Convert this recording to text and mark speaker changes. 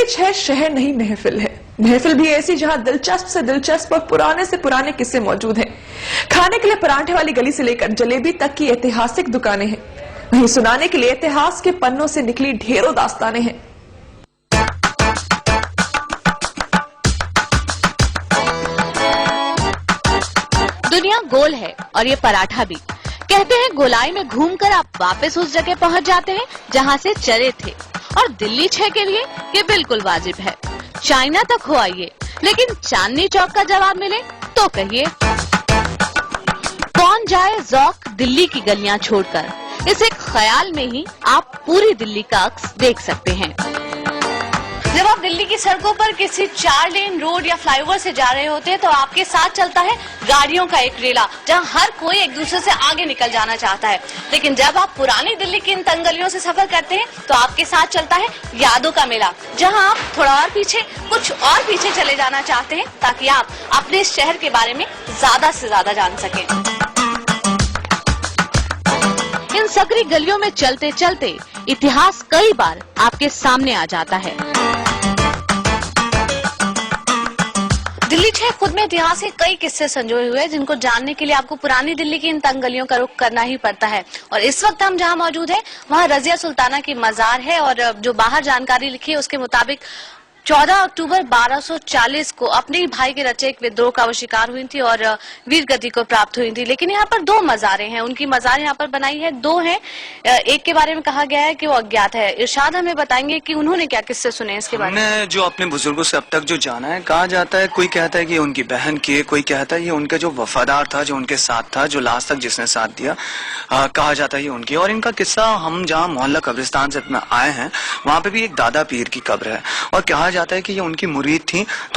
Speaker 1: 6 शहर नहीं महफिल है। महफिल भी ऐसी जहां दिलचस्प से दिलचस्प और पुराने से पुराने किस्से मौजूद हैं। खाने के लिए परांठे वाली गली से लेकर जलेबी तक की ऐतिहासिक दुकानें हैं। वहीं सुनाने के लिए इतिहास के पन्नों से निकली ढेरों दास्तानें हैं।
Speaker 2: दुनिया गोल है और ये पराठा भी। कहते हैं गोलाई में घूमकर आप वापस उस जगह पहुंच जाते हैं जहां से चले थे। और दिल्ली 6 के लिए ये बिल्कुल वाजिब है। चाइना तक हो आइए, लेकिन चांदनी चौक का जवाब मिले तो कहिए। कौन जाए ज़ौक़ दिल्ली की गलियां छोड़कर। इस एक ख्याल में ही आप पूरी दिल्ली का अक्स देख सकते हैं। जब आप दिल्ली की सड़कों पर किसी 4 लेन रोड या फ्लाईओवर से जा रहे होते हैं तो आपके साथ चलता है गाड़ियों का एक रेला, जहां हर कोई एक दूसरे से आगे निकल जाना चाहता है। लेकिन जब आप पुरानी दिल्ली की इन तंग गलियों से सफर करते हैं तो आपके साथ चलता है यादों का मेला, जहां आप थोड़ा और पीछे, कुछ और पीछे चले जाना चाहते हैं ताकि आप अपने शहर के बारे में ज्यादा से ज्यादा जान सकें। इन सकरी गलियों में चलते चलते इतिहास कई बार आपके सामने आ जाता है। दिल्ली 6 खुद में इतिहास के कई किस्से संजोए हुए हैं, जिनको जानने के लिए आपको पुरानी दिल्ली की इन तंग गलियों का रुख करना ही पड़ता है। और इस वक्त हम जहां मौजूद हैं वहां रजिया सुल्ताना की मजार है। और जो बाहर जानकारी लिखी है उसके मुताबिक 14 अक्टूबर 1240 को अपने ही भाई के रचे एक विद्रोह का वो शिकार हुई थी और वीरगति को प्राप्त हुई थी। लेकिन यहाँ पर 2 मजारें हैं, उनकी मजार यहाँ पर बनाई है, 2 हैं। एक के बारे में कहा गया है कि वो अज्ञात है। इरशाद हमें बताएंगे कि उन्होंने क्या किस्से सुने इसके बारे में।
Speaker 3: हमने जो अपने बुजुर्गों से अब तक जो जाना है, कहा जाता है, कोई कहता है कि उनकी बहन की है, कोई कहता है ये उनका जो वफादार था, जो उनके साथ था, जो लास्ट तक जिसने साथ दिया, कहा जाता है ये उनकी। और इनका किस्सा, हम जहाँ मोहल्ला कब्रिस्तान से आए हैं वहाँ पे भी एक दादा पीर की कब्र है और कहा जाता है कि ये उनकी मुरीद थी। तो